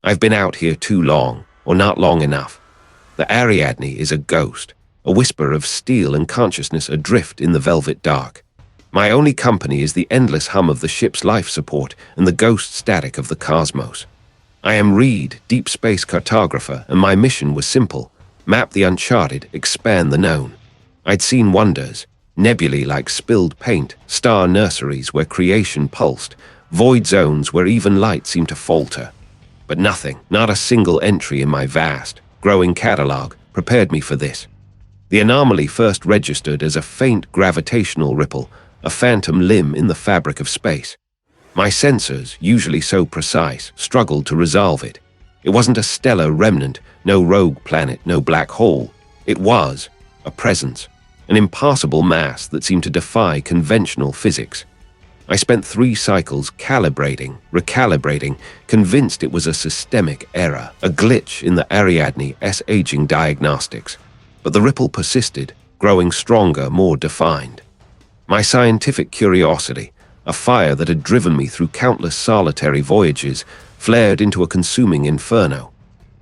I've been out here too long, or not long enough. The Ariadne is a ghost, a whisper of steel and consciousness adrift in the velvet dark. My only company is the endless hum of the ship's life support and the ghost static of the cosmos. I am Reid, deep space cartographer, and my mission was simple: map the uncharted, expand the known. I'd seen wonders, nebulae like spilled paint, star nurseries where creation pulsed, void zones where even light seemed to falter. But nothing, not a single entry in my vast, growing catalogue, prepared me for this. The anomaly first registered as a faint gravitational ripple, a phantom limb in the fabric of space. My sensors, usually so precise, struggled to resolve it. It wasn't a stellar remnant, no rogue planet, no black hole. It was a presence, an impassable mass that seemed to defy conventional physics. I spent 3 cycles calibrating, recalibrating, convinced it was a systemic error, a glitch in the Ariadne's aging diagnostics. But the ripple persisted, growing stronger, more defined. My scientific curiosity, a fire that had driven me through countless solitary voyages, flared into a consuming inferno.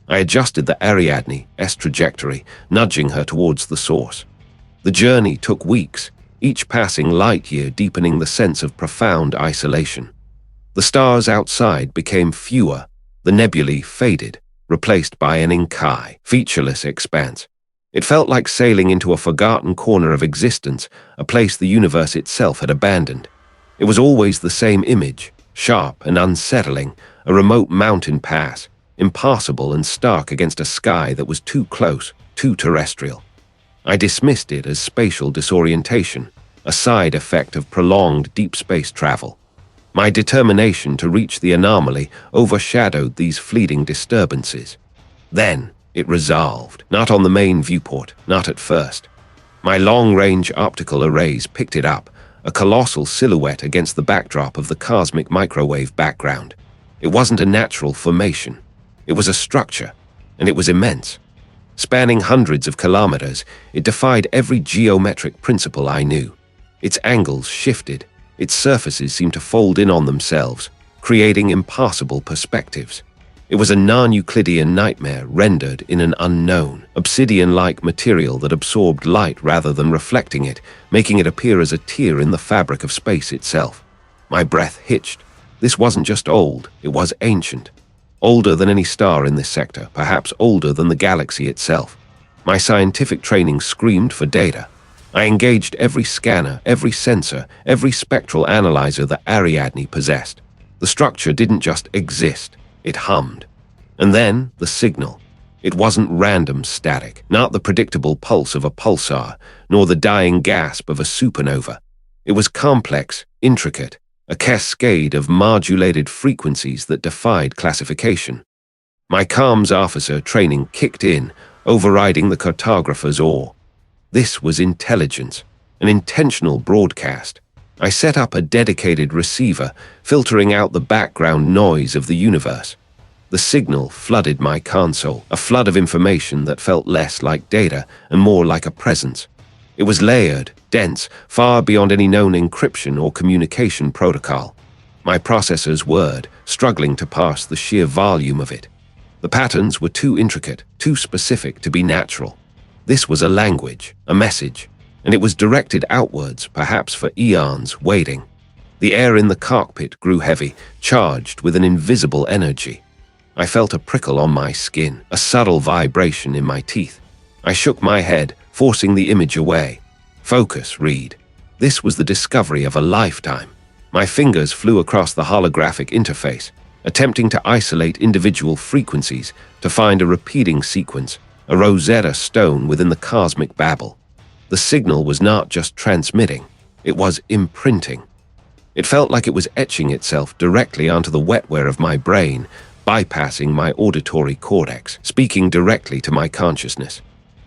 I adjusted the Ariadne's trajectory, nudging her towards the source. The journey took weeks, each passing light year deepening the sense of profound isolation. The stars outside became fewer, the nebulae faded, replaced by an inky, featureless expanse. It felt like sailing into a forgotten corner of existence, a place the universe itself had abandoned. It was always the same image, sharp and unsettling, a remote mountain pass, impassable and stark against a sky that was too close, too terrestrial. I dismissed it as spatial disorientation, a side effect of prolonged deep space travel. My determination to reach the anomaly overshadowed these fleeting disturbances. Then it resolved, not on the main viewport, not at first. My long-range optical arrays picked it up, a colossal silhouette against the backdrop of the cosmic microwave background. It wasn't a natural formation. It was a structure, and it was immense. Spanning hundreds of kilometers, it defied every geometric principle I knew. Its angles shifted, its surfaces seemed to fold in on themselves, creating impassable perspectives. It was a non-Euclidean nightmare rendered in an unknown, obsidian-like material that absorbed light rather than reflecting it, making it appear as a tear in the fabric of space itself. My breath hitched. This wasn't just old, it was ancient. Older than any star in this sector, perhaps older than the galaxy itself. My scientific training screamed for data. I engaged every scanner, every sensor, every spectral analyzer that Ariadne possessed. The structure didn't just exist, it hummed. And then, the signal. It wasn't random static, not the predictable pulse of a pulsar, nor the dying gasp of a supernova. It was complex, intricate, a cascade of modulated frequencies that defied classification. My comms officer training kicked in, overriding the cartographer's awe. This was intelligence, an intentional broadcast. I set up a dedicated receiver, filtering out the background noise of the universe. The signal flooded my console, a flood of information that felt less like data and more like a presence. It was layered, dense, far beyond any known encryption or communication protocol. My processors whirred, struggling to parse the sheer volume of it. The patterns were too intricate, too specific to be natural. This was a language, a message, and it was directed outwards, perhaps for eons waiting. The air in the cockpit grew heavy, charged with an invisible energy. I felt a prickle on my skin, a subtle vibration in my teeth. I shook my head, forcing the image away. Focus, Reid. This was the discovery of a lifetime. My fingers flew across the holographic interface, attempting to isolate individual frequencies, to find a repeating sequence, a Rosetta Stone within the cosmic babble. The signal was not just transmitting, it was imprinting. It felt like it was etching itself directly onto the wetware of my brain, bypassing my auditory cortex, speaking directly to my consciousness.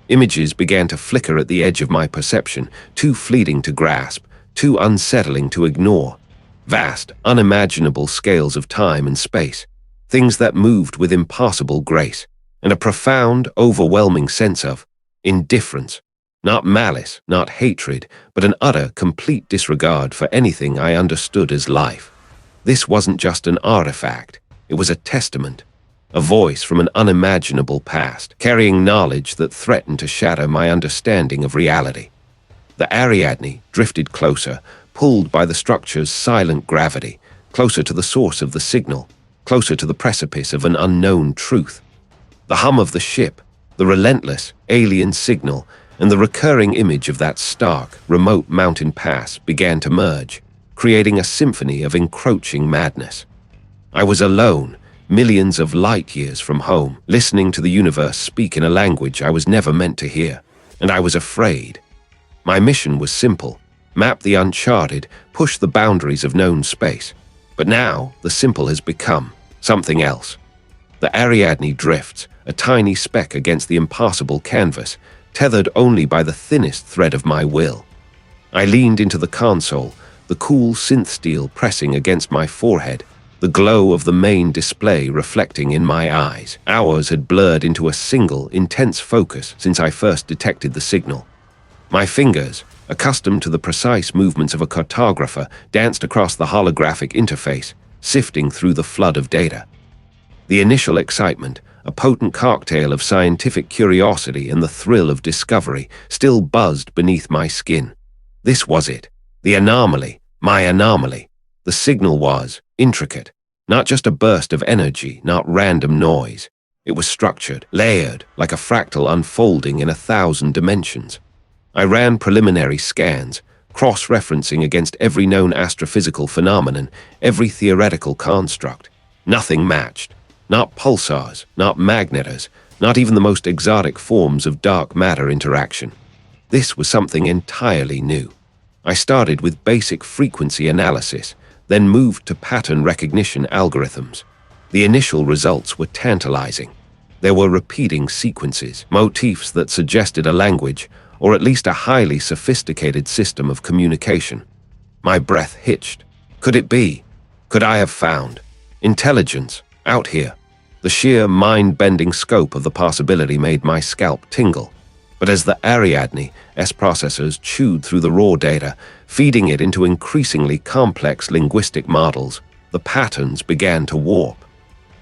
Images began to flicker at the edge of my perception, too fleeting to grasp, too unsettling to ignore. Vast, unimaginable scales of time and space, things that moved with impossible grace, and a profound, overwhelming sense of indifference. Not malice, not hatred, but an utter, complete disregard for anything I understood as life. This wasn't just an artifact, it was a testament. a voice from an unimaginable past, carrying knowledge that threatened to shatter my understanding of reality. The Ariadne drifted closer, pulled by the structure's silent gravity, closer to the source of the signal, closer to the precipice of an unknown truth. The hum of the ship, the relentless, alien signal, and the recurring image of that stark, remote mountain pass began to merge, creating a symphony of encroaching madness. I was alone, millions of light years from home, listening to the universe speak in a language I was never meant to hear, and I was afraid. My mission was simple: map the uncharted, push the boundaries of known space. But now, the simple has become something else. The Ariadne drifts, a tiny speck against the impassable canvas, tethered only by the thinnest thread of my will. I leaned into the console, the cool synth steel pressing against my forehead, the glow of the main display reflecting in my eyes. Hours had blurred into a single, intense focus since I first detected the signal. My fingers, accustomed to the precise movements of a cartographer, danced across the holographic interface, sifting through the flood of data. The initial excitement, a potent cocktail of scientific curiosity and the thrill of discovery, still buzzed beneath my skin. This was it. The anomaly. My anomaly. The signal was intricate. Not just a burst of energy, not random noise. It was structured, layered, like a fractal unfolding in 1,000 dimensions. I ran preliminary scans, cross-referencing against every known astrophysical phenomenon, every theoretical construct. Nothing matched. Not pulsars, not magnetars, not even the most exotic forms of dark matter interaction. This was something entirely new. I started with basic frequency analysis, then moved to pattern recognition algorithms. The initial results were tantalizing. There were repeating sequences, motifs that suggested a language, or at least a highly sophisticated system of communication. My breath hitched. Could it be? Could I have found intelligence out here? The sheer mind-bending scope of the possibility made my scalp tingle. But as the Ariadne's processors chewed through the raw data, feeding it into increasingly complex linguistic models, the patterns began to warp.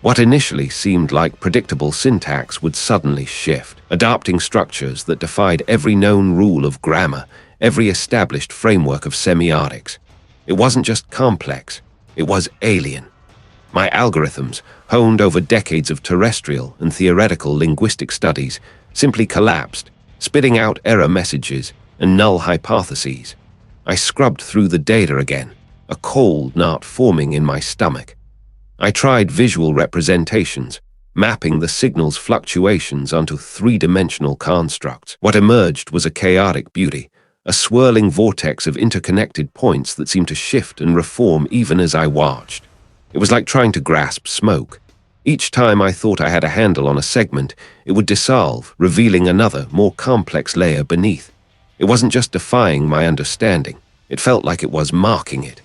What initially seemed like predictable syntax would suddenly shift, adopting structures that defied every known rule of grammar, every established framework of semiotics. It wasn't just complex, it was alien. My algorithms, honed over decades of terrestrial and theoretical linguistic studies, simply collapsed, spitting out error messages and null hypotheses. I scrubbed through the data again, a cold knot forming in my stomach. I tried visual representations, mapping the signal's fluctuations onto three-dimensional constructs. What emerged was a chaotic beauty, a swirling vortex of interconnected points that seemed to shift and reform even as I watched. It was like trying to grasp smoke. Each time I thought I had a handle on a segment, it would dissolve, revealing another, more complex layer beneath. It wasn't just defying my understanding. It felt like it was marking it.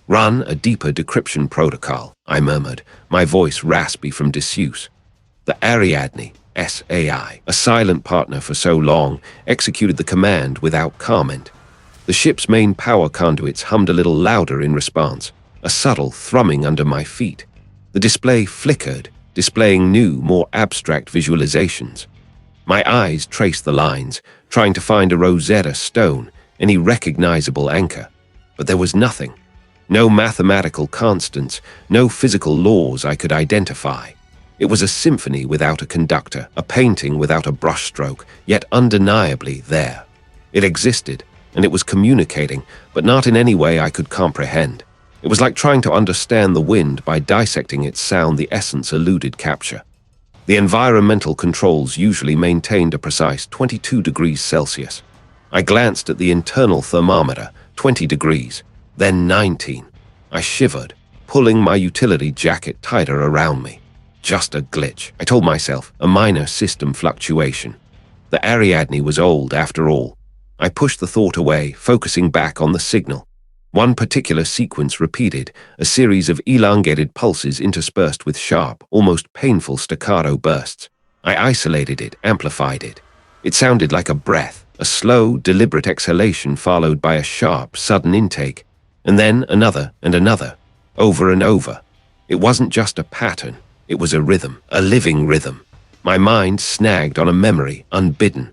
"Run a deeper decryption protocol," I murmured, my voice raspy from disuse. The Ariadne, SAI, a silent partner for so long, executed the command without comment. The ship's main power conduits hummed a little louder in response, a subtle thrumming under my feet. The display flickered, displaying new, more abstract visualizations. My eyes traced the lines, trying to find a Rosetta Stone, any recognizable anchor. But there was nothing. No mathematical constants, no physical laws I could identify. It was a symphony without a conductor, a painting without a brushstroke, yet undeniably there. It existed, and it was communicating, but not in any way I could comprehend. It was like trying to understand the wind by dissecting its sound. The essence eluded capture. The environmental controls usually maintained a precise 22 degrees Celsius. I glanced at the internal thermometer, 20 degrees, then 19. I shivered, pulling my utility jacket tighter around me. Just a glitch, I told myself, a minor system fluctuation. The Ariadne was old after all. I pushed the thought away, focusing back on the signal. One particular sequence repeated, a series of elongated pulses interspersed with sharp, almost painful staccato bursts. I isolated it, amplified it. It sounded like a breath, a slow, deliberate exhalation followed by a sharp, sudden intake, and then another and another, over and over. It wasn't just a pattern, It was a rhythm, a living rhythm. My mind snagged on a memory, unbidden.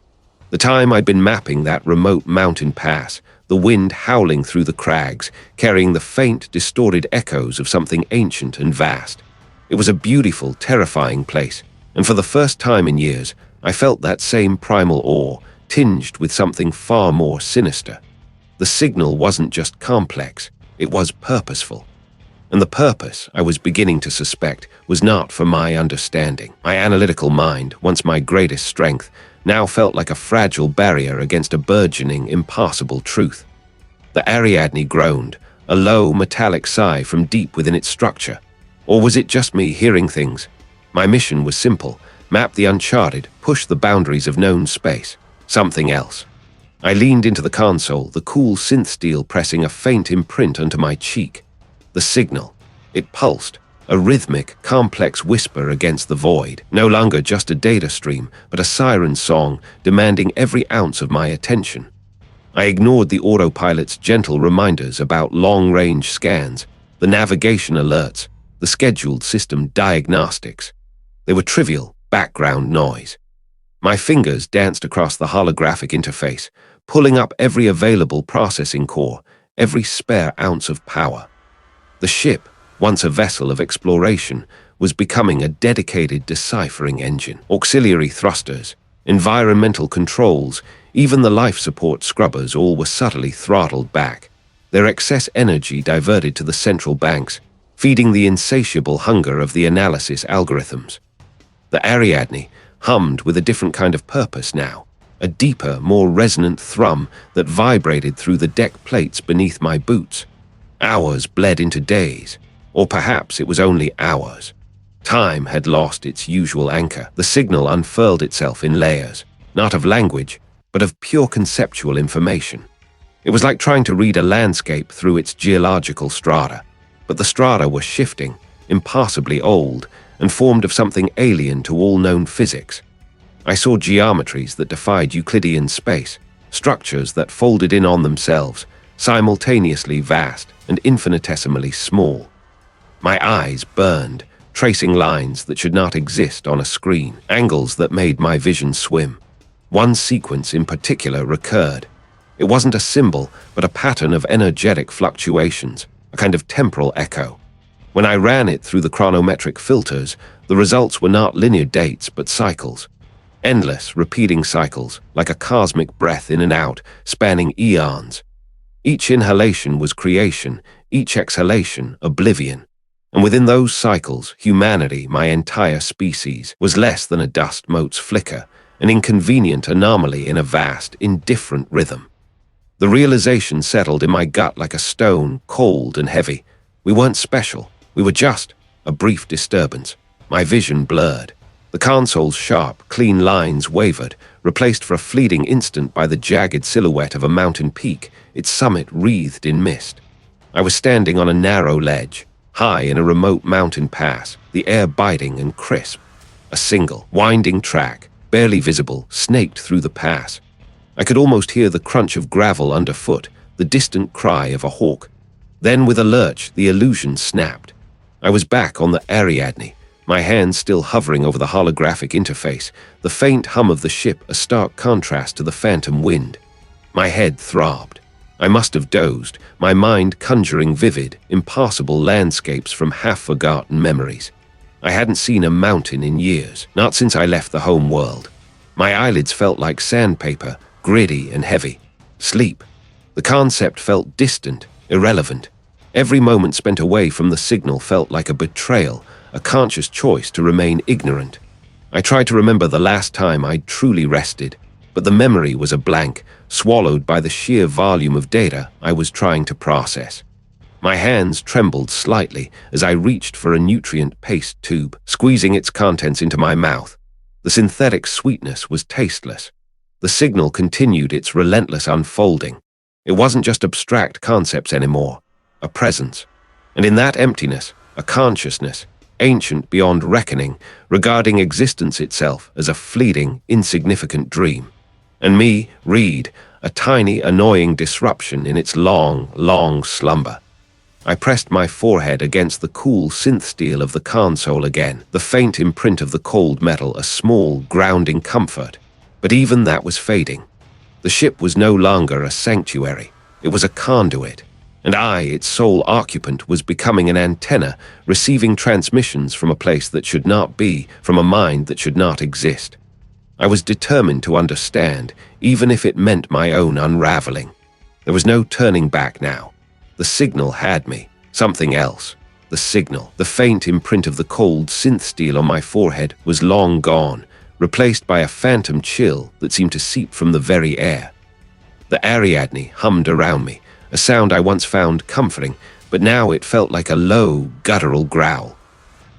The time I'd been mapping that remote mountain pass, the wind howling through the crags, carrying the faint, distorted echoes of something ancient and vast. It was a beautiful, terrifying place, and for the first time in years, I felt that same primal awe, tinged with something far more sinister. The signal wasn't just complex, it was purposeful. And the purpose, I was beginning to suspect, was not for my understanding. My analytical mind, once my greatest strength, now felt like a fragile barrier against a burgeoning, impassable truth. The Ariadne groaned, a low, metallic sigh from deep within its structure. Or was it just me hearing things? My mission was simple: map the uncharted, push the boundaries of known space. Something else. I leaned into the console, the cool synth steel pressing a faint imprint onto my cheek. The signal. It pulsed, a rhythmic, complex whisper against the void, no longer just a data stream, but a siren song demanding every ounce of my attention. I ignored the autopilot's gentle reminders about long-range scans, the navigation alerts, the scheduled system diagnostics. They were trivial, background noise. My fingers danced across the holographic interface, pulling up every available processing core, every spare ounce of power. The ship, once a vessel of exploration, was becoming a dedicated deciphering engine. Auxiliary thrusters, environmental controls, even the life support scrubbers, all were subtly throttled back, their excess energy diverted to the central banks, feeding the insatiable hunger of the analysis algorithms. The Ariadne hummed with a different kind of purpose now, a deeper, more resonant thrum that vibrated through the deck plates beneath my boots. Hours bled into days, or perhaps it was only hours. Time had lost its usual anchor. The signal unfurled itself in layers, not of language, but of pure conceptual information. It was like trying to read a landscape through its geological strata, but the strata were shifting, impassably old, and formed of something alien to all known physics. I saw geometries that defied Euclidean space, structures that folded in on themselves, simultaneously vast and infinitesimally small. My eyes burned, tracing lines that should not exist on a screen, angles that made my vision swim. One sequence in particular recurred. It wasn't a symbol, but a pattern of energetic fluctuations, a kind of temporal echo. When I ran it through the chronometric filters, the results were not linear dates, but cycles. Endless, repeating cycles, like a cosmic breath in and out, spanning eons. Each inhalation was creation, each exhalation oblivion. And within those cycles, humanity, my entire species, was less than a dust mote's flicker, an inconvenient anomaly in a vast, indifferent rhythm. The realization settled in my gut like a stone, cold and heavy. We weren't special. We were just a brief disturbance. My vision blurred. The console's sharp, clean lines wavered, replaced for a fleeting instant by the jagged silhouette of a mountain peak, its summit wreathed in mist. I was standing on a narrow ledge, high in a remote mountain pass, the air biting and crisp. A single, winding track, barely visible, snaked through the pass. I could almost hear the crunch of gravel underfoot, the distant cry of a hawk. Then, with a lurch, the illusion snapped. I was back on the Ariadne, my hands still hovering over the holographic interface, the faint hum of the ship a stark contrast to the phantom wind. My head throbbed. I must have dozed, my mind conjuring vivid, impassable landscapes from half-forgotten memories. I hadn't seen a mountain in years, not since I left the home world. My eyelids felt like sandpaper, gritty and heavy. Sleep. The concept felt distant, irrelevant. Every moment spent away from the signal felt like a betrayal, a conscious choice to remain ignorant. I tried to remember the last time I'd truly rested, but the memory was a blank, swallowed by the sheer volume of data I was trying to process. My hands trembled slightly as I reached for a nutrient paste tube, squeezing its contents into my mouth. The synthetic sweetness was tasteless. The signal continued its relentless unfolding. It wasn't just abstract concepts anymore, a presence. And in that emptiness, a consciousness, ancient beyond reckoning, regarding existence itself as a fleeting, insignificant dream. And me, Reid, a tiny, annoying disruption in its long, long slumber. I pressed my forehead against the cool synth steel of the console again, the faint imprint of the cold metal a small, grounding comfort. But even that was fading. The ship was no longer a sanctuary. It was a conduit. And I, its sole occupant, was becoming an antenna, receiving transmissions from a place that should not be, from a mind that should not exist. I was determined to understand, even if it meant my own unraveling. There was no turning back now. The signal had me. Something else. The signal, the faint imprint of the cold synth steel on my forehead, was long gone, replaced by a phantom chill that seemed to seep from the very air. The Ariadne hummed around me, a sound I once found comforting, but now it felt like a low, guttural growl.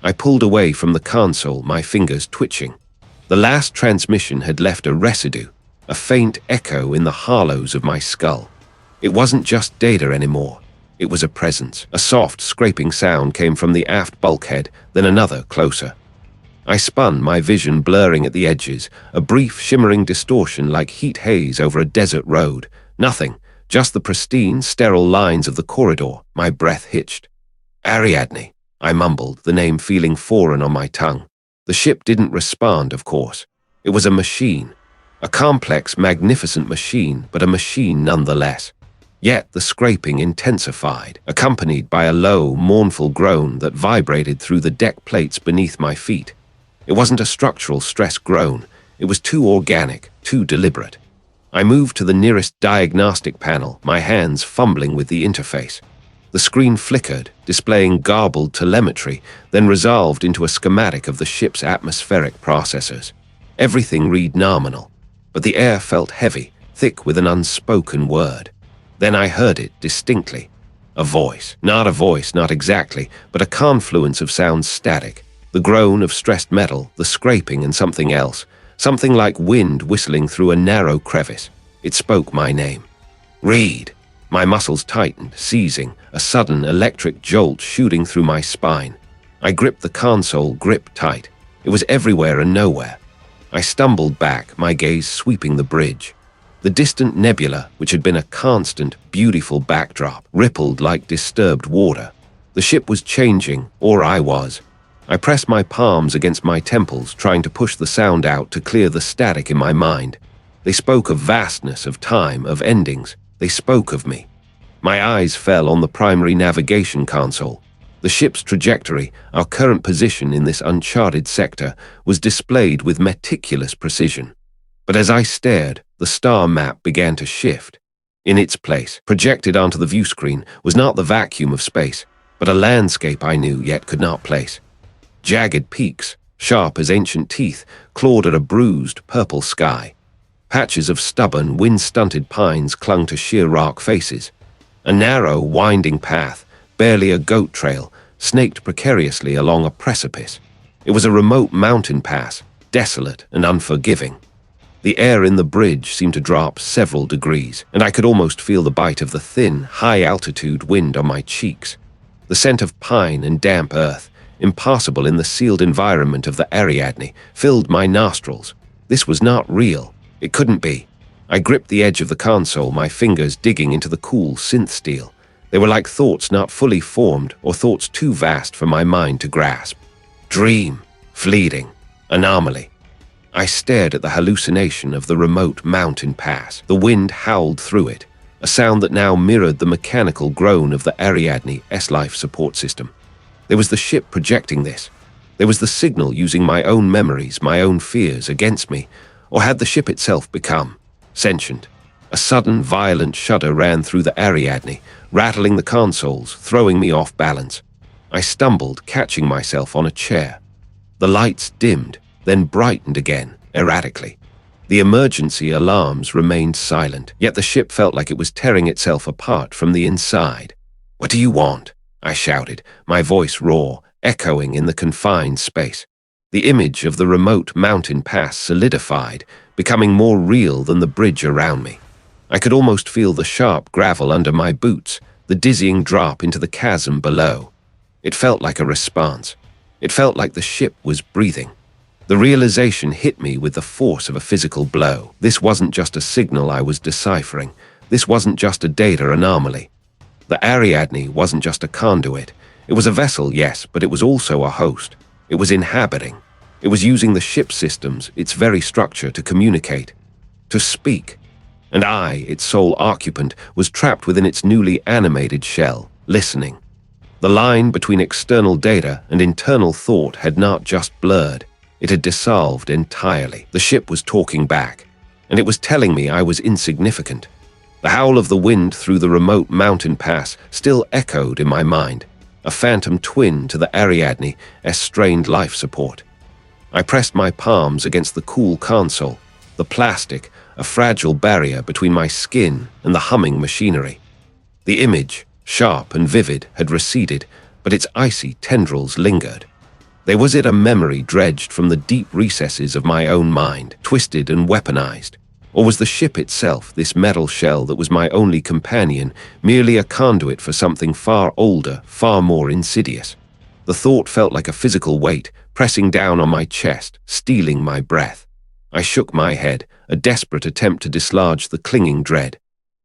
I pulled away from the console, my fingers twitching. The last transmission had left a residue, a faint echo in the hollows of my skull. It wasn't just data anymore. It was a presence. A soft, scraping sound came from the aft bulkhead, then another closer. I spun, my vision blurring at the edges, a brief, shimmering distortion like heat haze over a desert road. Nothing, just the pristine, sterile lines of the corridor. My breath hitched. Ariadne, I mumbled, the name feeling foreign on my tongue. The ship didn't respond, of course. It was a machine. A complex, magnificent machine, but a machine nonetheless. Yet the scraping intensified, accompanied by a low, mournful groan that vibrated through the deck plates beneath my feet. It wasn't a structural stress groan. It was too organic, too deliberate. I moved to the nearest diagnostic panel, my hands fumbling with the interface. The screen flickered, displaying garbled telemetry, then resolved into a schematic of the ship's atmospheric processors. Everything read nominal, but the air felt heavy, thick with an unspoken word. Then I heard it distinctly. A voice. Not a voice, not exactly, but a confluence of sounds static. The groan of stressed metal, the scraping and something else. Something like wind whistling through a narrow crevice. It spoke my name. Reid. My muscles tightened, seizing, a sudden electric jolt shooting through my spine. I gripped the console grip tight. It was everywhere and nowhere. I stumbled back, my gaze sweeping the bridge. The distant nebula, which had been a constant, beautiful backdrop, rippled like disturbed water. The ship was changing, or I was. I pressed my palms against my temples, trying to push the sound out to clear the static in my mind. They spoke of vastness, of time, of endings. They spoke of me. My eyes fell on the primary navigation console. The ship's trajectory, our current position in this uncharted sector, was displayed with meticulous precision. But as I stared, the star map began to shift. In its place, projected onto the view screen, was not the vacuum of space, but a landscape I knew yet could not place. Jagged peaks, sharp as ancient teeth, clawed at a bruised, purple sky. Patches of stubborn, wind-stunted pines clung to sheer rock faces. A narrow, winding path, barely a goat trail, snaked precariously along a precipice. It was a remote mountain pass, desolate and unforgiving. The air in the bridge seemed to drop several degrees, and I could almost feel the bite of the thin, high-altitude wind on my cheeks. The scent of pine and damp earth, impossible in the sealed environment of the Ariadne, filled my nostrils. This was not real. It couldn't be. I gripped the edge of the console, my fingers digging into the cool synth steel. They were like thoughts not fully formed, or thoughts too vast for my mind to grasp. Dream, fleeting, anomaly. I stared at the hallucination of the remote mountain pass. The wind howled through it, a sound that now mirrored the mechanical groan of the Ariadne S-Life support system. There was the ship projecting this. There was the signal using my own memories, my own fears against me. Or had the ship itself become sentient? A sudden, violent shudder ran through the Ariadne, rattling the consoles, throwing me off balance. I stumbled, catching myself on a chair. The lights dimmed, then brightened again, erratically. The emergency alarms remained silent, yet the ship felt like it was tearing itself apart from the inside. "What do you want?" I shouted, my voice raw, echoing in the confined space. The image of the remote mountain pass solidified, becoming more real than the bridge around me. I could almost feel the sharp gravel under my boots, the dizzying drop into the chasm below. It felt like a response. It felt like the ship was breathing. The realization hit me with the force of a physical blow. This wasn't just a signal I was deciphering. This wasn't just a data anomaly. The Ariadne wasn't just a conduit. It was a vessel, yes, but it was also a host. It was inhabiting. It was using the ship's systems, its very structure, to communicate, to speak. And I, its sole occupant, was trapped within its newly animated shell, listening. The line between external data and internal thought had not just blurred, it had dissolved entirely. The ship was talking back, and it was telling me I was insignificant. The howl of the wind through the remote mountain pass still echoed in my mind, a phantom twin to the Ariadne's strained life support. I pressed my palms against the cool console, the plastic, a fragile barrier between my skin and the humming machinery. The image, sharp and vivid, had receded, but its icy tendrils lingered. Was it a memory dredged from the deep recesses of my own mind, twisted and weaponized? Or was the ship itself, this metal shell that was my only companion, merely a conduit for something far older, far more insidious? The thought felt like a physical weight, pressing down on my chest, stealing my breath. I shook my head, a desperate attempt to dislodge the clinging dread.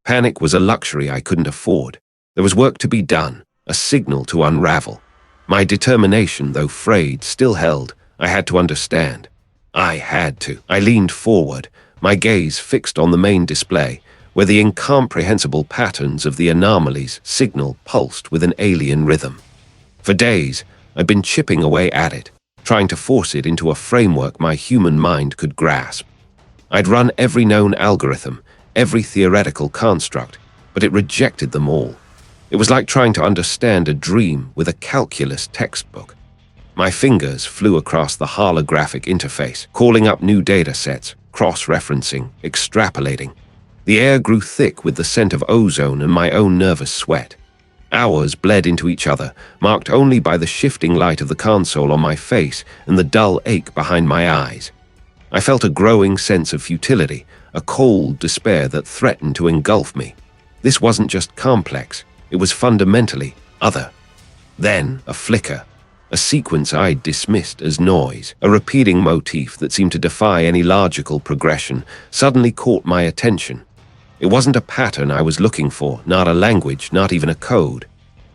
Panic was a luxury I couldn't afford. There was work to be done, a signal to unravel. My determination, though frayed, still held. I had to understand. I had to. I leaned forward, my gaze fixed on the main display, where the incomprehensible patterns of the anomaly's signal pulsed with an alien rhythm. For days, I'd been chipping away at it, trying to force it into a framework my human mind could grasp. I'd run every known algorithm, every theoretical construct, but it rejected them all. It was like trying to understand a dream with a calculus textbook. My fingers flew across the holographic interface, calling up new data sets, cross-referencing, extrapolating. The air grew thick with the scent of ozone and my own nervous sweat. Hours bled into each other, marked only by the shifting light of the console on my face and the dull ache behind my eyes. I felt a growing sense of futility, a cold despair that threatened to engulf me. This wasn't just complex, it was fundamentally other. Then, a flicker, a sequence I'd dismissed as noise, a repeating motif that seemed to defy any logical progression, suddenly caught my attention. It wasn't a pattern I was looking for, not a language, not even a code.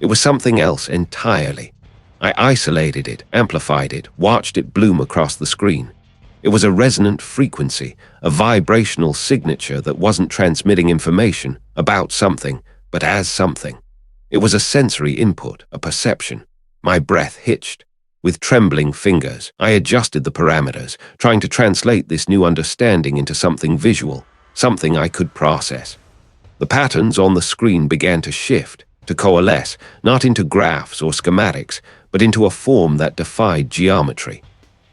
It was something else entirely. I isolated it, amplified it, watched it bloom across the screen. It was a resonant frequency, a vibrational signature that wasn't transmitting information about something, but as something. It was a sensory input, a perception. My breath hitched. With trembling fingers, I adjusted the parameters, trying to translate this new understanding into something visual, something I could process. The patterns on the screen began to shift, to coalesce, not into graphs or schematics, but into a form that defied geometry.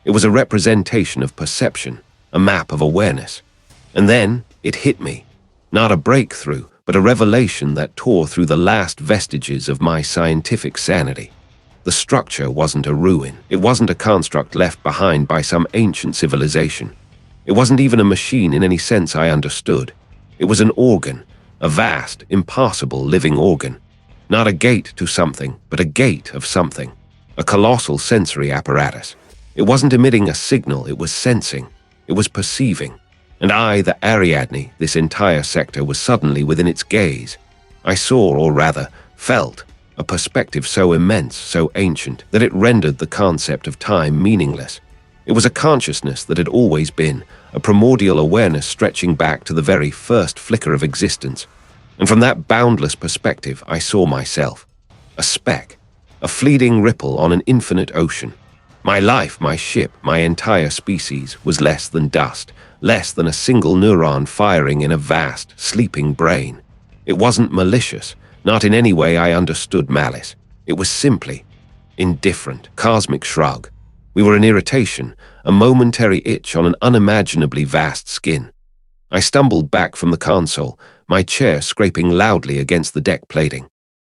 It was a representation of perception, a map of awareness. And then it hit me. Not a breakthrough, but a revelation that tore through the last vestiges of my scientific sanity. The structure wasn't a ruin. It wasn't a construct left behind by some ancient civilization. It wasn't even a machine in any sense I understood. It was an organ, a vast, impossible living organ. Not a gate to something, but a gate of something. A colossal sensory apparatus. It wasn't emitting a signal, it was sensing. It was perceiving. And I, the Ariadne, this entire sector, was suddenly within its gaze. I saw, or rather, felt, a perspective so immense, so ancient, that it rendered the concept of time meaningless. It was a consciousness that had always been, a primordial awareness stretching back to the very first flicker of existence. And from that boundless perspective, I saw myself. A speck, a fleeting ripple on an infinite ocean. My life, my ship, my entire species was less than dust, less than a single neuron firing in a vast, sleeping brain. It wasn't malicious, not in any way I understood malice. It was simply indifferent, cosmic shrug. We were an irritation, a momentary itch on an unimaginably vast skin. I stumbled back from the console, my chair scraping loudly against the deck plating.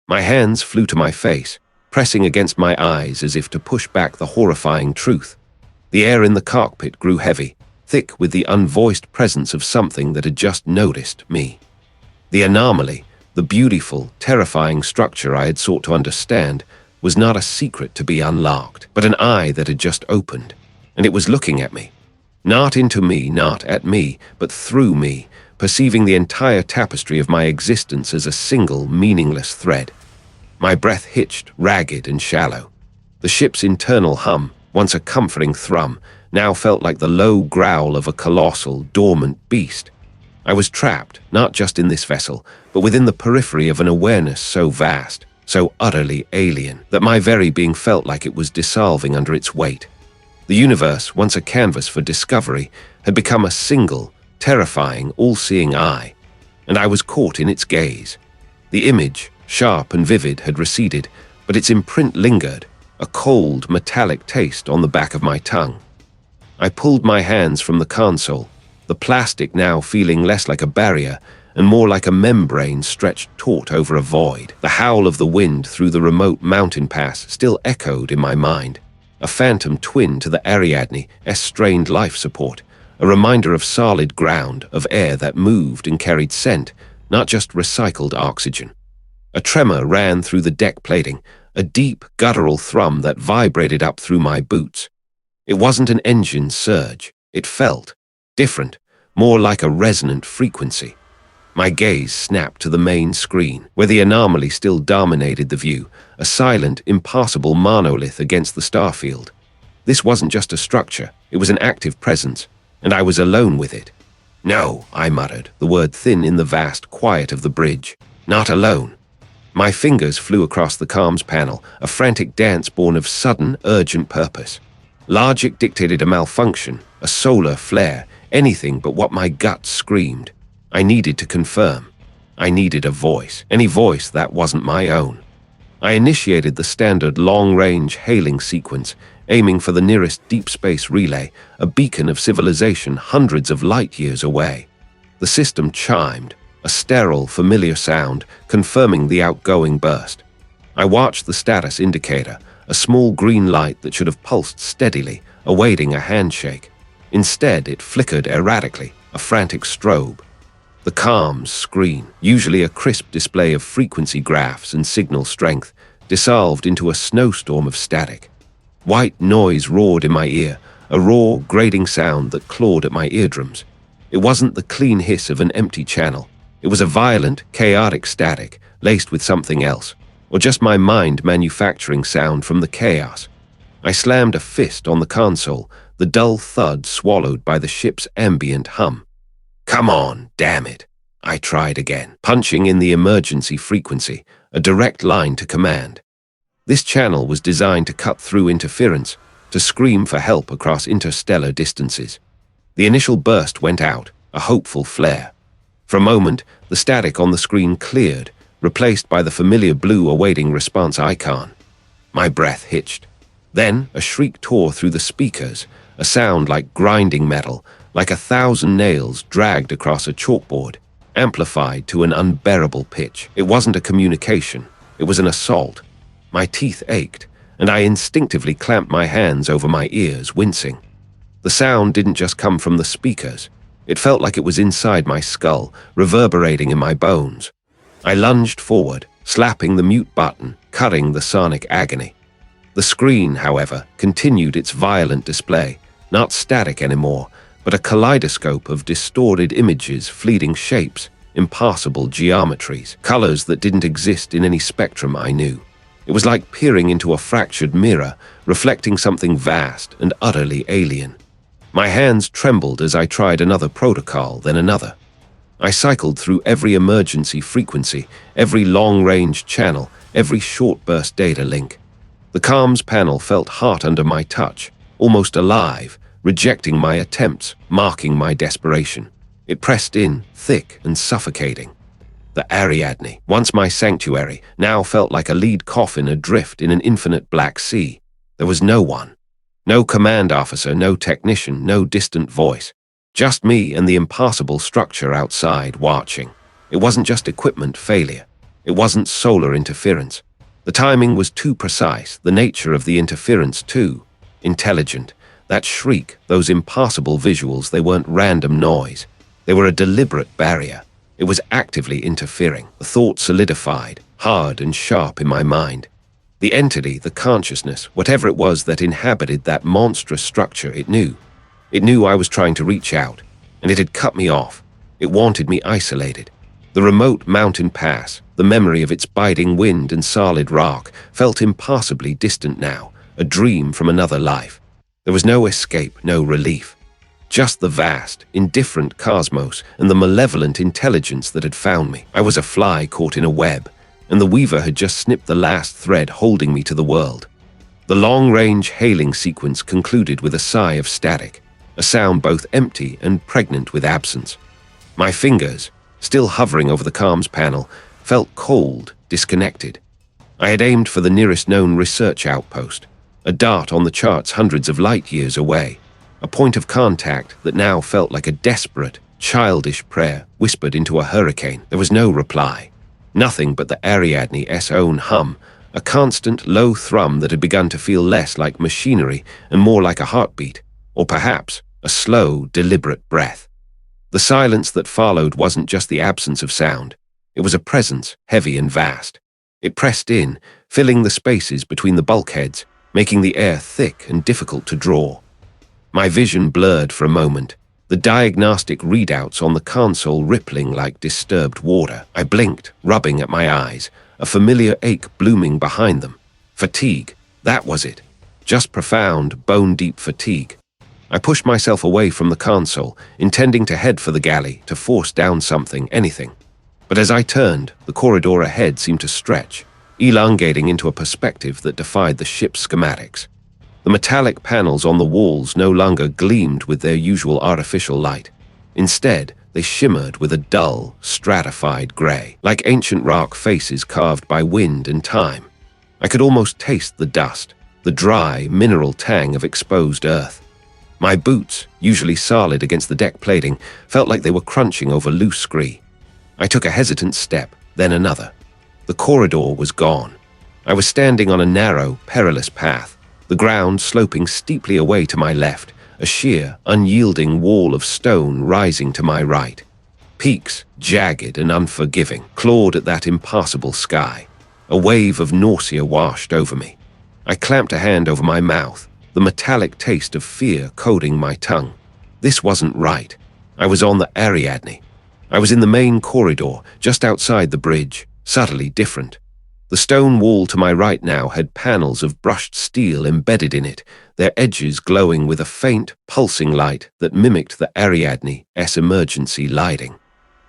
My hands flew to my face, pressing against my eyes as if to push back the horrifying truth. The air in the cockpit grew heavy, thick with the unvoiced presence of something that had just noticed me. The anomaly, the beautiful, terrifying structure I had sought to understand, was not a secret to be unlocked, but an eye that had just opened, and it was looking at me. Not into me, not at me, but through me, perceiving the entire tapestry of my existence as a single, meaningless thread. My breath hitched, ragged and shallow. The ship's internal hum, once a comforting thrum, now felt like the low growl of a colossal, dormant beast. I was trapped, not just in this vessel, but within the periphery of an awareness so vast, so utterly alien, that my very being felt like it was dissolving under its weight. The universe, once a canvas for discovery, had become a single, terrifying, all-seeing eye, and I was caught in its gaze. The image, sharp and vivid, had receded, but its imprint lingered, a cold, metallic taste on the back of my tongue. I pulled my hands from the console, the plastic now feeling less like a barrier and more like a membrane stretched taut over a void. The howl of the wind through the remote mountain pass still echoed in my mind, a phantom twin to the Ariadne's strained life support, a reminder of solid ground, of air that moved and carried scent, not just recycled oxygen. A tremor ran through the deck plating, a deep, guttural thrum that vibrated up through my boots. It wasn't an engine surge. It felt different, more like a resonant frequency. My gaze snapped to the main screen, where the anomaly still dominated the view, a silent, impassable monolith against the starfield. This wasn't just a structure, it was an active presence, and I was alone with it. "No," I muttered, the word thin in the vast quiet of the bridge. "Not alone." My fingers flew across the comms panel, a frantic dance born of sudden, urgent purpose. Logic dictated a malfunction, a solar flare, anything but what my gut screamed. I needed to confirm. I needed a voice, any voice that wasn't my own. I initiated the standard long-range hailing sequence, aiming for the nearest deep space relay, a beacon of civilization hundreds of light-years away. The system chimed, a sterile, familiar sound, confirming the outgoing burst. I watched the status indicator, a small green light that should have pulsed steadily, awaiting a handshake. Instead, it flickered erratically, a frantic strobe. The comms screen, usually a crisp display of frequency graphs and signal strength, dissolved into a snowstorm of static. White noise roared in my ear, a raw, grating sound that clawed at my eardrums. It wasn't the clean hiss of an empty channel. It was a violent, chaotic static, laced with something else, or just my mind manufacturing sound from the chaos. I slammed a fist on the console, the dull thud swallowed by the ship's ambient hum. "Come on, damn it." I tried again, punching in the emergency frequency, a direct line to command. This channel was designed to cut through interference, to scream for help across interstellar distances. The initial burst went out, a hopeful flare. For a moment, the static on the screen cleared, replaced by the familiar blue awaiting response icon. My breath hitched. Then a shriek tore through the speakers, a sound like grinding metal, like 1,000 nails dragged across a chalkboard, amplified to an unbearable pitch. It wasn't a communication, it was an assault. My teeth ached, and I instinctively clamped my hands over my ears, wincing. The sound didn't just come from the speakers. It felt like it was inside my skull, reverberating in my bones. I lunged forward, slapping the mute button, cutting the sonic agony. The screen, however, continued its violent display, not static anymore, but a kaleidoscope of distorted images, fleeting shapes, impassable geometries, colors that didn't exist in any spectrum I knew. It was like peering into a fractured mirror, reflecting something vast and utterly alien. My hands trembled as I tried another protocol, then another. I cycled through every emergency frequency, every long-range channel, every short-burst data link. The comms panel felt hot under my touch, almost alive, rejecting my attempts, marking my desperation. It pressed in, thick and suffocating. The Ariadne, once my sanctuary, now felt like a lead coffin adrift in an infinite black sea. There was no one. No command officer, no technician, no distant voice. Just me and the impassable structure outside watching. It wasn't just equipment failure. It wasn't solar interference. The timing was too precise, the nature of the interference too intelligent. That shriek, those impassable visuals, they weren't random noise. They were a deliberate barrier. It was actively interfering. The thought solidified, hard and sharp in my mind. The entity, the consciousness, whatever it was that inhabited that monstrous structure, it knew. It knew I was trying to reach out, and it had cut me off. It wanted me isolated. The remote mountain pass, the memory of its biting wind and solid rock, felt impossibly distant now, a dream from another life. There was no escape, no relief. Just the vast, indifferent cosmos and the malevolent intelligence that had found me. I was a fly caught in a web, and the weaver had just snipped the last thread holding me to the world. The long-range hailing sequence concluded with a sigh of static, a sound both empty and pregnant with absence. My fingers, still hovering over the comms panel, felt cold, disconnected. I had aimed for the nearest known research outpost, a dart on the charts hundreds of light years away, a point of contact that now felt like a desperate, childish prayer whispered into a hurricane. There was no reply. Nothing but the Ariadne's own hum, a constant low thrum that had begun to feel less like machinery and more like a heartbeat, or perhaps a slow, deliberate breath. The silence that followed wasn't just the absence of sound. It was a presence, heavy and vast. It pressed in, filling the spaces between the bulkheads, making the air thick and difficult to draw. My vision blurred for a moment, the diagnostic readouts on the console rippling like disturbed water. I blinked, rubbing at my eyes, a familiar ache blooming behind them. Fatigue, that was it. Just profound, bone-deep fatigue. I pushed myself away from the console, intending to head for the galley, to force down something, anything. But as I turned, the corridor ahead seemed to stretch, elongating into a perspective that defied the ship's schematics. The metallic panels on the walls no longer gleamed with their usual artificial light. Instead, they shimmered with a dull, stratified gray, like ancient rock faces carved by wind and time. I could almost taste the dust, the dry, mineral tang of exposed earth. My boots, usually solid against the deck plating, felt like they were crunching over loose scree. I took a hesitant step, then another. The corridor was gone. I was standing on a narrow, perilous path, the ground sloping steeply away to my left, a sheer, unyielding wall of stone rising to my right. Peaks, jagged and unforgiving, clawed at that impassable sky. A wave of nausea washed over me. I clamped a hand over my mouth, the metallic taste of fear coating my tongue. This wasn't right. I was on the Ariadne. I was in the main corridor, just outside the bridge, subtly different. The stone wall to my right now had panels of brushed steel embedded in it, their edges glowing with a faint, pulsing light that mimicked the Ariadne's emergency lighting.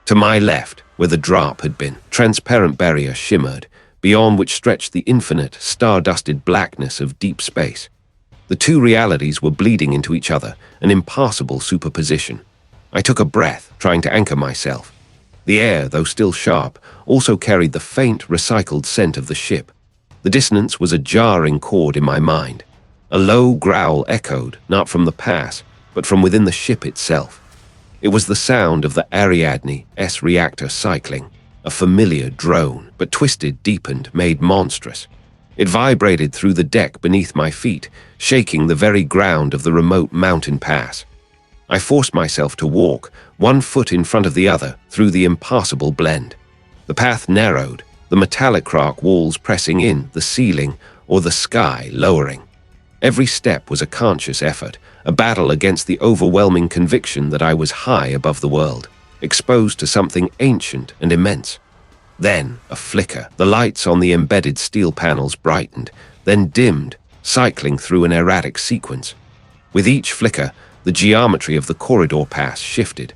To my left, where the drop had been, transparent barrier shimmered, beyond which stretched the infinite, star-dusted blackness of deep space. The two realities were bleeding into each other, an impassable superposition. I took a breath, trying to anchor myself. The air, though still sharp, also carried the faint, recycled scent of the ship. The dissonance was a jarring chord in my mind. A low growl echoed, not from the pass, but from within the ship itself. It was the sound of the Ariadne's reactor cycling, a familiar drone, but twisted, deepened, made monstrous. It vibrated through the deck beneath my feet, shaking the very ground of the remote mountain pass. I forced myself to walk, one foot in front of the other, through the impassable blend. The path narrowed, the metallic rock walls pressing in, the ceiling, or the sky lowering. Every step was a conscious effort, a battle against the overwhelming conviction that I was high above the world, exposed to something ancient and immense. Then, a flicker, the lights on the embedded steel panels brightened, then dimmed, cycling through an erratic sequence. With each flicker, the geometry of the corridor pass shifted.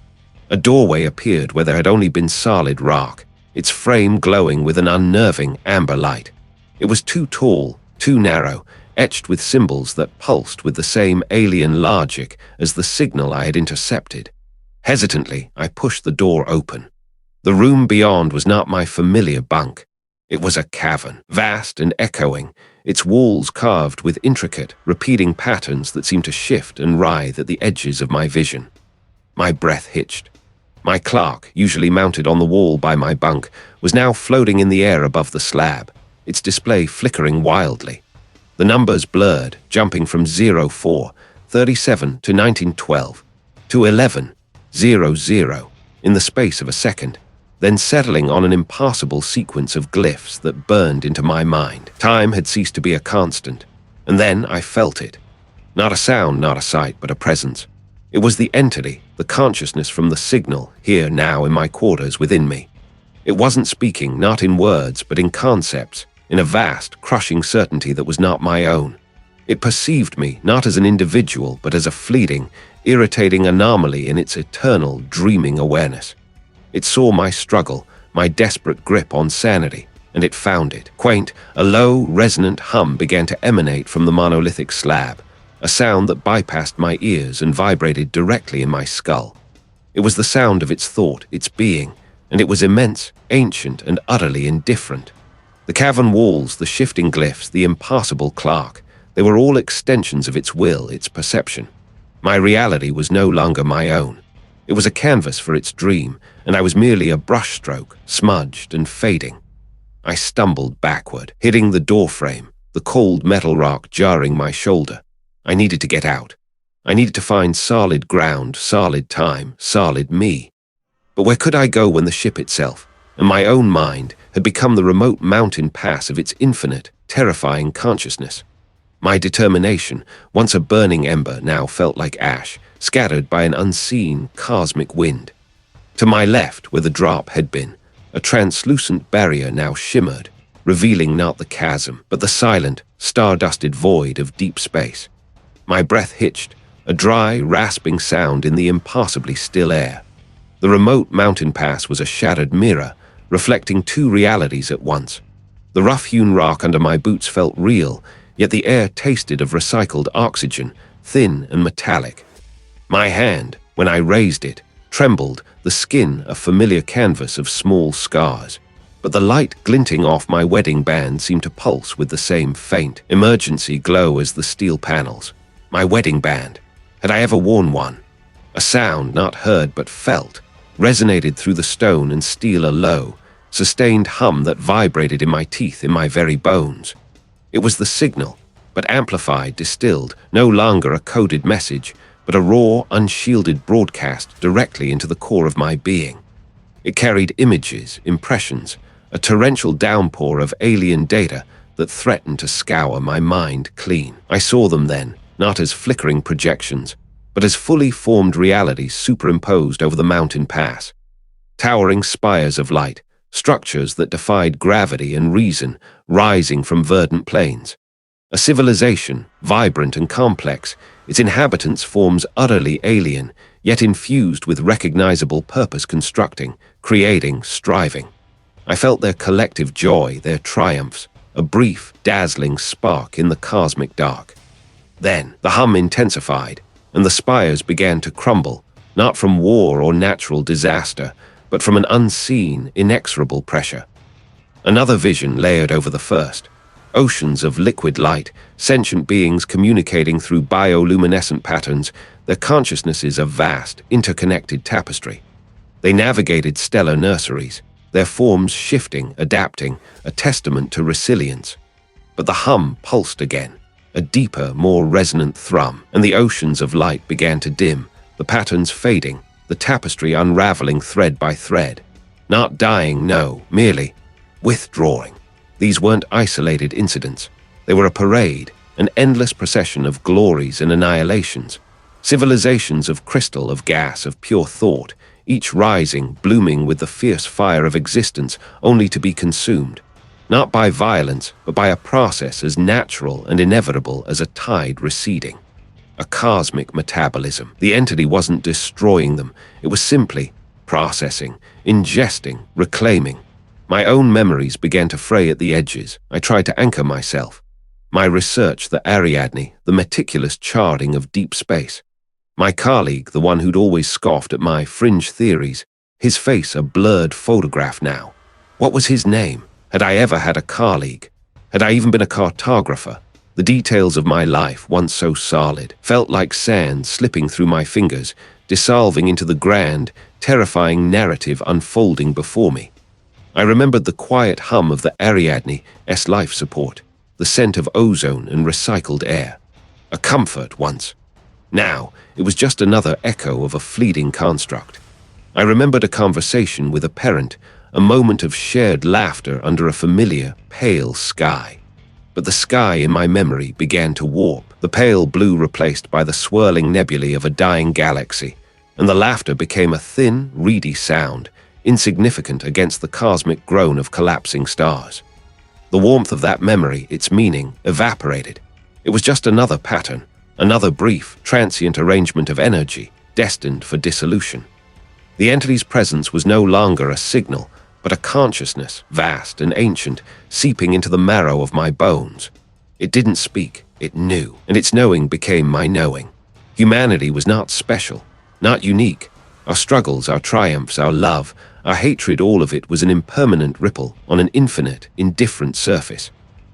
A doorway appeared where there had only been solid rock, its frame glowing with an unnerving amber light. It was too tall, too narrow, etched with symbols that pulsed with the same alien logic as the signal I had intercepted. Hesitantly, I pushed the door open. The room beyond was not my familiar bunk. It was a cavern, vast and echoing, its walls carved with intricate, repeating patterns that seemed to shift and writhe at the edges of my vision. My breath hitched. My clock, usually mounted on the wall by my bunk, was now floating in the air above the slab, its display flickering wildly. The numbers blurred, jumping from 04:37 to 1912 to 11:00 in the space of a second, then settling on an impassable sequence of glyphs that burned into my mind. Time had ceased to be a constant, and then I felt it. Not a sound, not a sight, but a presence. It was the entity, the consciousness from the signal, here now in my quarters within me. It wasn't speaking, not in words, but in concepts, in a vast, crushing certainty that was not my own. It perceived me, not as an individual, but as a fleeting, irritating anomaly in its eternal, dreaming awareness. It saw my struggle, my desperate grip on sanity, and it found it. Quaint, a low, resonant hum began to emanate from the monolithic slab, a sound that bypassed my ears and vibrated directly in my skull. It was the sound of its thought, its being, and it was immense, ancient, and utterly indifferent. The cavern walls, the shifting glyphs, the impassable clock, they were all extensions of its will, its perception. My reality was no longer my own. It was a canvas for its dream, and I was merely a brushstroke, smudged and fading. I stumbled backward, hitting the doorframe, the cold metal rock jarring my shoulder. I needed to get out. I needed to find solid ground, solid time, solid me. But where could I go when the ship itself, and my own mind, had become the remote mountain pass of its infinite, terrifying consciousness? My determination, once a burning ember, now felt like ash, scattered by an unseen, cosmic wind. To my left, where the drop had been, a translucent barrier now shimmered, revealing not the chasm, but the silent, star-dusted void of deep space. My breath hitched, a dry, rasping sound in the impossibly still air. The remote mountain pass was a shattered mirror, reflecting two realities at once. The rough-hewn rock under my boots felt real, yet the air tasted of recycled oxygen, thin and metallic. My hand, when I raised it, trembled, the skin a familiar canvas of small scars. But the light glinting off my wedding band seemed to pulse with the same faint, emergency glow as the steel panels. My wedding band. Had I ever worn one? A sound not heard but felt resonated through the stone and steel, a low, sustained hum that vibrated in my teeth, in my very bones. It was the signal, but amplified, distilled, no longer a coded message, but a raw, unshielded broadcast directly into the core of my being. It carried images, impressions, a torrential downpour of alien data that threatened to scour my mind clean. I saw them then, not as flickering projections, but as fully formed realities superimposed over the mountain pass. Towering spires of light, structures that defied gravity and reason, rising from verdant plains. A civilization, vibrant and complex, its inhabitants forms utterly alien, yet infused with recognizable purpose, constructing, creating, striving. I felt their collective joy, their triumphs, a brief, dazzling spark in the cosmic dark. Then the hum intensified, and the spires began to crumble, not from war or natural disaster, but from an unseen, inexorable pressure. Another vision layered over the first. Oceans of liquid light, sentient beings communicating through bioluminescent patterns, their consciousnesses a vast, interconnected tapestry. They navigated stellar nurseries, their forms shifting, adapting, a testament to resilience. But the hum pulsed again, a deeper, more resonant thrum, and the oceans of light began to dim, the patterns fading, the tapestry unraveling thread by thread. Not dying, no, merely withdrawing. These weren't isolated incidents. They were a parade, an endless procession of glories and annihilations. Civilizations of crystal, of gas, of pure thought, each rising, blooming with the fierce fire of existence, only to be consumed. Not by violence, but by a process as natural and inevitable as a tide receding. A cosmic metabolism. The entity wasn't destroying them. It was simply processing, ingesting, reclaiming. My own memories began to fray at the edges. I tried to anchor myself. My research, the Ariadne, the meticulous charting of deep space. My colleague, the one who'd always scoffed at my fringe theories, his face a blurred photograph now. What was his name? Had I ever had a colleague? Had I even been a cartographer? The details of my life, once so solid, felt like sand slipping through my fingers, dissolving into the grand, terrifying narrative unfolding before me. I remembered the quiet hum of the Ariadne's life support, the scent of ozone and recycled air. A comfort once. Now, it was just another echo of a fleeting construct. I remembered a conversation with a parent, a moment of shared laughter under a familiar, pale sky. But the sky in my memory began to warp, the pale blue replaced by the swirling nebulae of a dying galaxy, and the laughter became a thin, reedy sound, insignificant against the cosmic groan of collapsing stars. The warmth of that memory, its meaning, evaporated. It was just another pattern, another brief, transient arrangement of energy, destined for dissolution. The entity's presence was no longer a signal, but a consciousness, vast and ancient, seeping into the marrow of my bones. It didn't speak, it knew, and its knowing became my knowing. Humanity was not special, not unique. Our struggles, our triumphs, our love, our hatred, all of it was an impermanent ripple on an infinite, indifferent surface.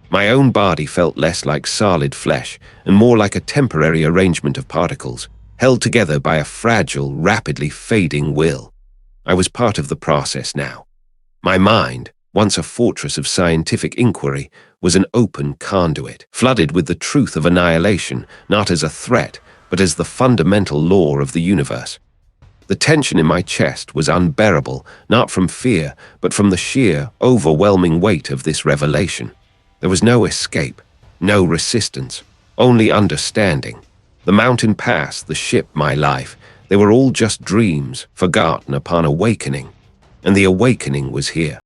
My own body felt less like solid flesh and more like a temporary arrangement of particles, held together by a fragile, rapidly fading will. I was part of the process now. My mind, once a fortress of scientific inquiry, was an open conduit, flooded with the truth of annihilation, not as a threat, but as the fundamental law of the universe. The tension in my chest was unbearable, not from fear, but from the sheer, overwhelming weight of this revelation. There was no escape, no resistance, only understanding. The mountain pass, the ship, my life, they were all just dreams, forgotten upon awakening. And the awakening was here.